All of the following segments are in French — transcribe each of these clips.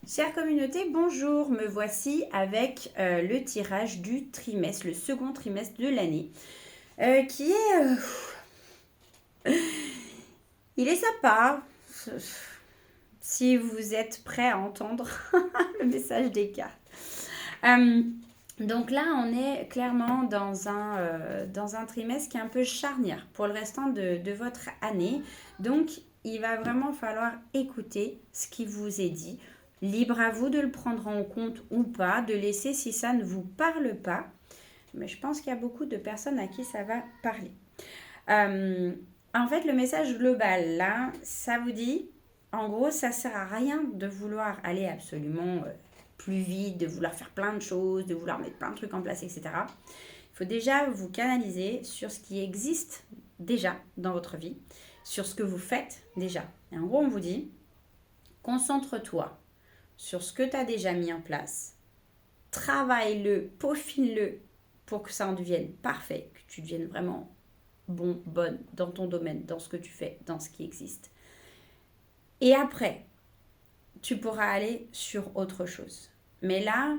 Chère communauté, bonjour, me voici avec le tirage du trimestre, le second trimestre de l'année, qui est... il est sympa, si vous êtes prêts à entendre le message des cartes. Euh, donc là, on est clairement dans un trimestre qui est un peu charnière pour le restant de votre année. Donc, il va vraiment falloir écouter ce qui vous est dit. Libre à vous de le prendre en compte ou pas, de laisser si ça ne vous parle pas. Mais je pense qu'il y a beaucoup de personnes à qui ça va parler. Euh, En fait, le message global, là, ça vous dit, en gros, ça sert à rien de vouloir aller absolument plus vite, de vouloir faire plein de choses, de vouloir mettre plein de trucs en place, etc. Il faut déjà vous canaliser sur ce qui existe déjà dans votre vie, sur ce que vous faites déjà. Et en gros, on vous dit, concentre-toi sur ce que tu as déjà mis en place, travaille-le, peaufine-le pour que ça en devienne parfait, que tu deviennes vraiment bon, bonne dans ton domaine, dans ce que tu fais, dans ce qui existe. Et après, tu pourras aller sur autre chose. Mais là,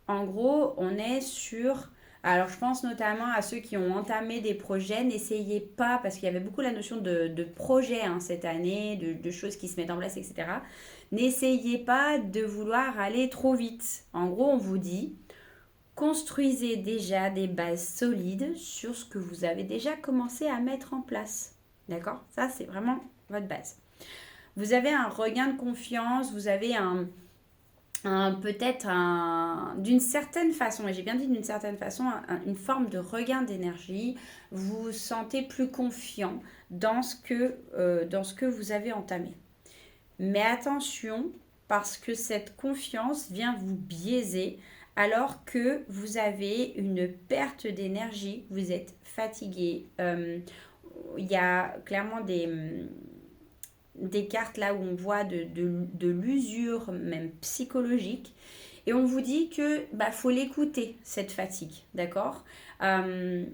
en gros, on est sur... Alors, je pense notamment à ceux qui ont entamé des projets. N'essayez pas, parce qu'il y avait beaucoup la notion de projet cette année, de choses qui se mettent en place, etc. N'essayez pas de vouloir aller trop vite. En gros, on vous dit, construisez déjà des bases solides sur ce que vous avez déjà commencé à mettre en place. D'accord? Ça, c'est vraiment votre base. Vous avez un regain de confiance, vous avez peut-être d'une certaine façon, et j'ai bien dit d'une certaine façon, une forme de regain d'énergie. Vous vous sentez plus confiant dans ce que vous avez entamé. Mais attention, parce que cette confiance vient vous biaiser alors que vous avez une perte d'énergie, vous êtes fatigué. Il y a clairement des cartes là où on voit de l'usure, même psychologique. Et on vous dit que faut l'écouter, cette fatigue, d'accord. Euh,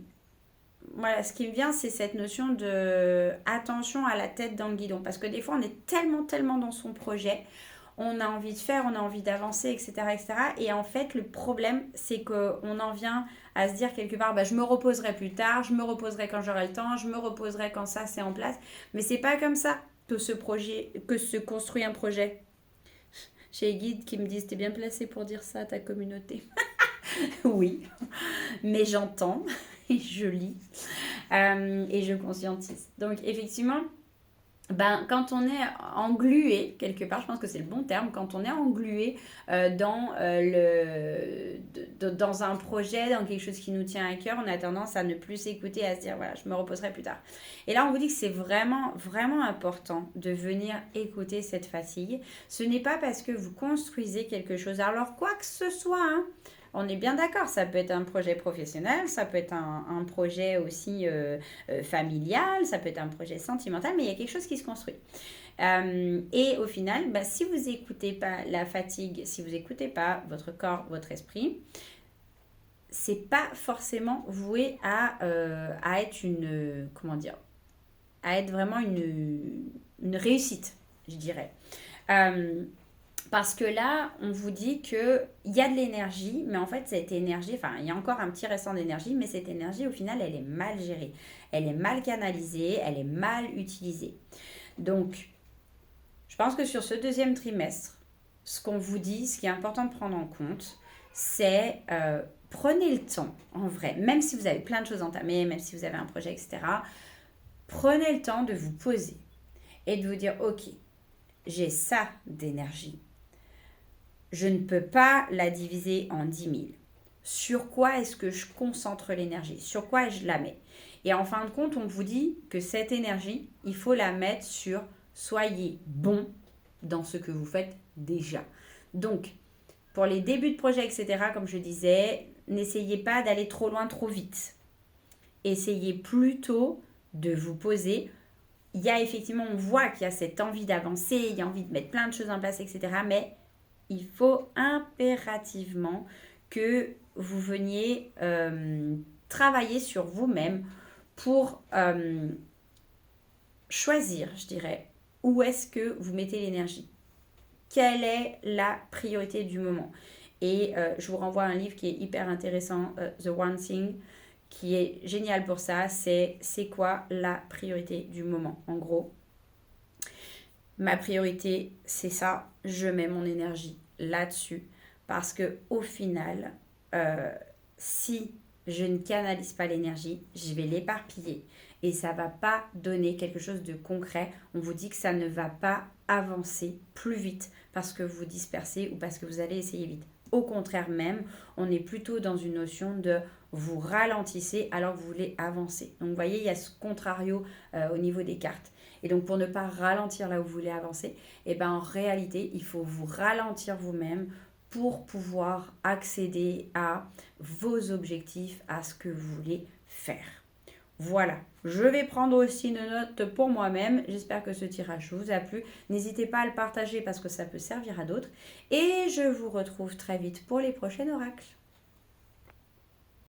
voilà, ce qui me vient, c'est cette notion de attention à la tête dans le guidon. Parce que des fois, on est tellement, tellement dans son projet, on a envie de faire, on a envie d'avancer, etc., etc. Et en fait, le problème, c'est qu'on en vient à se dire quelque part, je me reposerai plus tard, je me reposerai quand j'aurai le temps, je me reposerai quand ça, c'est en place. Mais c'est pas comme ça que se construit un projet. J'ai les guides qui me disent, t'es bien placé pour dire ça à ta communauté. Oui, mais j'entends et je lis et je conscientise. Donc effectivement, quand on est englué quelque part, je pense que c'est le bon terme, quand on est englué dans un projet, dans quelque chose qui nous tient à cœur, on a tendance à ne plus s'écouter, à se dire voilà, je me reposerai plus tard. Et là, on vous dit que c'est vraiment, vraiment important de venir écouter cette fatigue. Ce n'est pas parce que vous construisez quelque chose, alors quoi que ce soit, hein, on est bien d'accord, ça peut être un projet professionnel, ça peut être un projet aussi familial, ça peut être un projet sentimental, mais il y a quelque chose qui se construit. Et au final, si vous n'écoutez pas la fatigue, si vous n'écoutez pas votre corps, votre esprit, c'est pas forcément voué à être comment dire, à être vraiment une réussite, je dirais. Euh, Parce que là, on vous dit qu'il y a de l'énergie, mais en fait, cette énergie, enfin, il y a encore un petit restant d'énergie, mais cette énergie, au final, elle est mal gérée. Elle est mal canalisée, elle est mal utilisée. Donc, je pense que sur ce deuxième trimestre, ce qu'on vous dit, ce qui est important de prendre en compte, c'est prenez le temps, en vrai, même si vous avez plein de choses entamées, même si vous avez un projet, etc., prenez le temps de vous poser et de vous dire, ok, j'ai ça d'énergie, je ne peux pas la diviser en 10 000. Sur quoi est-ce que je concentre l'énergie? Sur quoi je la mets? Et en fin de compte, on vous dit que cette énergie, il faut la mettre sur soyez bon dans ce que vous faites déjà. Donc, pour les débuts de projet, etc., comme je disais, n'essayez pas d'aller trop loin, trop vite. Essayez plutôt de vous poser. Il y a effectivement, on voit qu'il y a cette envie d'avancer, il y a envie de mettre plein de choses en place, etc., mais il faut impérativement que vous veniez travailler sur vous-même pour choisir, je dirais, où est-ce que vous mettez l'énergie. quelle est la priorité du moment. Et je vous renvoie à un livre qui est hyper intéressant, The One Thing, qui est génial pour ça. C'est quoi la priorité du moment. En gros, ma priorité, c'est ça. Je mets mon énergie là-dessus. Parce que au final, si je ne canalise pas l'énergie, je vais l'éparpiller. Et ça ne va pas donner quelque chose de concret. On vous dit que ça ne va pas avancer plus vite parce que vous dispersez ou parce que vous allez essayer vite. Au contraire même, on est plutôt dans une notion de vous ralentissez alors que vous voulez avancer. Donc vous voyez, il y a ce contrario au niveau des cartes. Et donc pour ne pas ralentir là où vous voulez avancer, et ben en réalité, il faut vous ralentir vous-même pour pouvoir accéder à vos objectifs, à ce que vous voulez faire. Voilà, je vais prendre aussi une note pour moi-même. J'espère que ce tirage vous a plu. N'hésitez pas à le partager parce que ça peut servir à d'autres. Et je vous retrouve très vite pour les prochains oracles.